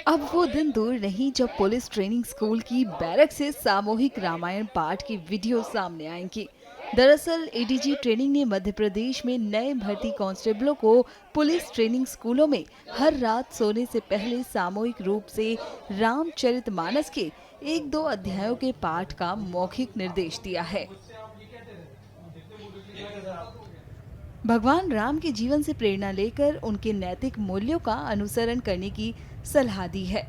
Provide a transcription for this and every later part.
अब वो दिन दूर नहीं जब पुलिस ट्रेनिंग स्कूल की बैरक से सामूहिक रामायण पाठ की वीडियो सामने आएंगी। दरअसल एडीजी ट्रेनिंग ने मध्य प्रदेश में नए भर्ती कांस्टेबलों को पुलिस ट्रेनिंग स्कूलों में हर रात सोने से पहले सामूहिक रूप से रामचरितमानस के एक दो अध्यायों के पाठ का मौखिक निर्देश दिया है। भगवान राम के जीवन से प्रेरणा लेकर उनके नैतिक मूल्यों का अनुसरण करने की सलाह दी है।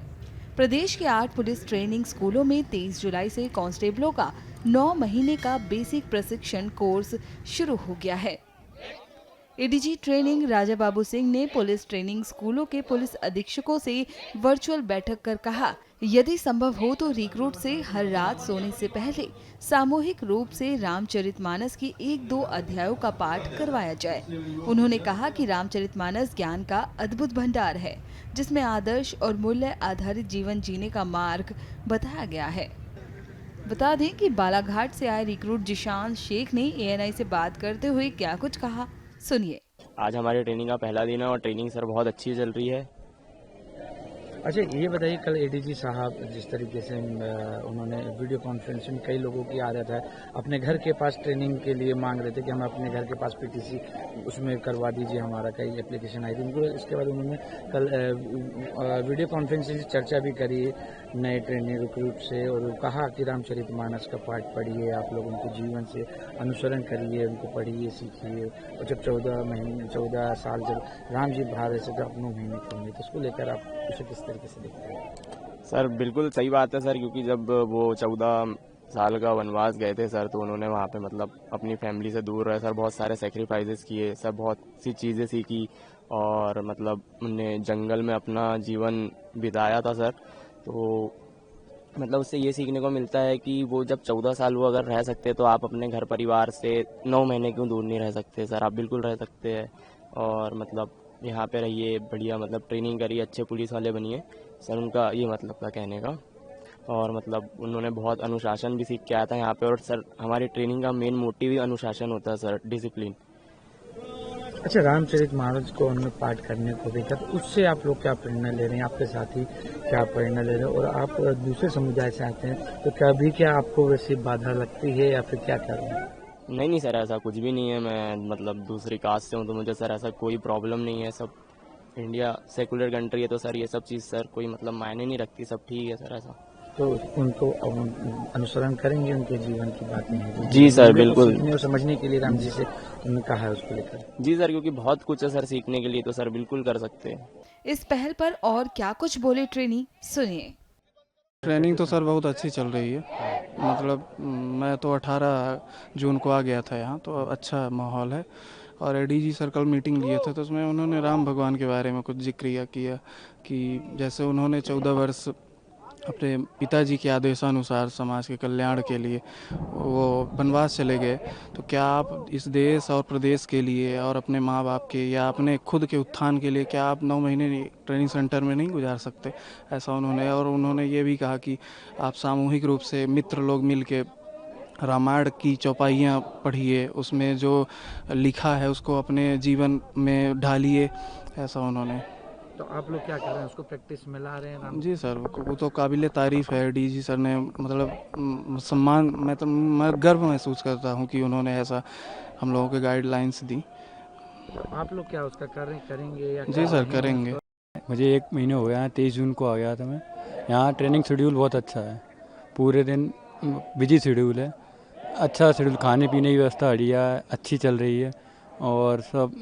प्रदेश के 8 पुलिस ट्रेनिंग स्कूलों में 23 जुलाई से कांस्टेबलों का 9 महीने का बेसिक प्रशिक्षण कोर्स शुरू हो गया है। एडीजी ट्रेनिंग राजा बाबू सिंह ने पुलिस ट्रेनिंग स्कूलों के पुलिस अधीक्षकों से वर्चुअल बैठक कर कहा, यदि संभव हो तो रिक्रूट से हर रात सोने से पहले सामूहिक रूप से रामचरितमानस की एक दो अध्यायों का पाठ करवाया जाए। उन्होंने कहा कि रामचरितमानस ज्ञान का अद्भुत भंडार है, जिसमें आदर्श और मूल्य आधारित जीवन जीने का मार्ग बताया गया है। बता दें कि बालाघाट से आए रिक्रूट जिशान शेख ने एएनआई से बात करते हुए क्या कुछ कहा, सुनिए। आज हमारी ट्रेनिंग का पहला दिन है और ट्रेनिंग सर बहुत अच्छी चल रही है। अच्छा, ये बताइए, कल एडीजी साहब जिस तरीके से उन्होंने वीडियो कॉन्फ्रेंसिंग, कई लोगों की आदत है अपने घर के पास ट्रेनिंग के लिए मांग रहे थे कि हम अपने घर के पास पीटीसी उसमें करवा दीजिए हमारा, कई एप्लीकेशन आई थी उनको। इसके बाद उन्होंने कल वीडियो कॉन्फ्रेंसिंग से चर्चा भी करी नए ट्रेनिंग रिक्रूट से, और कहा कि रामचरितमानस का पाठ पढ़िए, आप लोग उनके जीवन से अनुसरण करिए, उनको पढ़िए सीखिए। और जब 14 साल जब राम जी बाहर से जब 9 महीने के होंगे, तो उसको लेकर आप उसे किस तरीके से देखते हैं? सर बिल्कुल सही बात है सर, क्योंकि जब वो 14 साल का वनवास गए थे सर, तो उन्होंने वहाँ पे मतलब अपनी फैमिली से दूर रहे सर, बहुत सारे सेक्रीफाइसेस किए सर, बहुत सी चीज़ें सीखी और मतलब उन्हें जंगल में अपना जीवन बिताया था सर। तो मतलब उससे ये सीखने को मिलता है कि वो जब 14 साल वो अगर रह सकते तो आप अपने घर परिवार से 9 महीने क्यों दूर नहीं रह सकते सर, आप बिल्कुल रह सकते हैं। और मतलब यहाँ पे रहिए, बढ़िया मतलब ट्रेनिंग करिए, अच्छे पुलिस वाले बनिए सर, उनका ये मतलब था कहने का। और मतलब उन्होंने बहुत अनुशासन भी सीख के आया था यहाँ पे, और सर हमारी ट्रेनिंग का मेन मोटिव ही अनुशासन होता है सर, डिसिप्लिन। अच्छा, रामचरितमानस को उन्होंने पाठ करने को देखा, तो उससे आप लोग क्या प्रेरणा ले रहे हैं, आपके साथी क्या प्रेरणा ले रहे हैं, और आप दूसरे समुदाय से आते हैं तो कभी क्या आपको वैसी बाधा लगती है या फिर क्या कर रहे हैं? नहीं सर, ऐसा कुछ भी नहीं है। मैं मतलब दूसरी कास्ट से हूँ तो मुझे सर ऐसा कोई प्रॉब्लम नहीं है। सब इंडिया सेकुलर कंट्री है तो सर ये सब चीज़ सर कोई मतलब मायने नहीं रखती, सब ठीक है सर ऐसा। तो उनको अनुसरण करेंगे, उनके जीवन की बातें हैं जी सर बिल्कुल। सीखने और समझने के लिए राम जी से उन्होंने कहा है उसको लेकर। जी सर, क्योंकि बहुत कुछ है सर सीखने के लिए, तो सर बिल्कुल कर सकते हैं। इस पहल पर और क्या कुछ बोले ट्रेनी, सुनिए। ट्रेनिंग तो सर बहुत अच्छी चल रही है। मतलब मैं तो 18 जून को आ गया था यहाँ, तो अच्छा माहौल है। और एडीजी सर कल मीटिंग लिए थे तो उसमें उन्होंने राम भगवान के बारे में कुछ जिक्र किया कि जैसे उन्होंने 14 वर्ष अपने पिताजी के आदेशानुसार समाज के कल्याण के लिए वो वनवास चले गए, तो क्या आप इस देश और प्रदेश के लिए और अपने माँ बाप के या अपने खुद के उत्थान के लिए क्या आप 9 महीने ट्रेनिंग सेंटर में नहीं गुजार सकते? ऐसा उन्होंने, और उन्होंने ये भी कहा कि आप सामूहिक रूप से मित्र लोग मिल के रामायण की चौपाइयाँ पढ़िए, उसमें जो लिखा है उसको अपने जीवन में ढालिए, ऐसा उन्होंने। तो आप लोग क्या कर रहे हैं, उसको प्रैक्टिस में ला रहे हैं? जी सर, वो तो काबिल तारीफ़ है। डीजी सर ने मतलब सम्मान, मैं गर्व महसूस करता हूँ कि उन्होंने ऐसा हम लोगों के गाइडलाइंस दी। तो आप लोग क्या उसका करेंगे या जी सर करेंगे। मुझे 1 महीने हो गया है, 23 जून को आ गया था मैं यहाँ। ट्रेनिंग शेड्यूल बहुत अच्छा है, पूरे दिन बिजी शेड्यूल है, अच्छा शेड्यूल, खाने पीने की व्यवस्था बढ़िया है, अच्छी चल रही है। और सब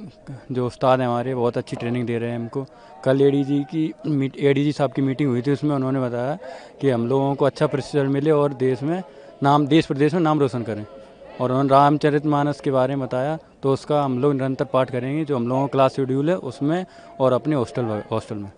जो उस्ताद हैं हमारे बहुत अच्छी ट्रेनिंग दे रहे हैं हमको। कल एडीजी साहब की मीटिंग हुई थी, उसमें उन्होंने बताया कि हम लोगों को अच्छा प्रशिक्षण मिले और देश प्रदेश में नाम रोशन करें। और उन्होंने रामचरितमानस के बारे में बताया, तो उसका हम लोग निरंतर पाठ करेंगे, जो हम लोगों का क्लास शेड्यूल है उसमें और अपने हॉस्टल में।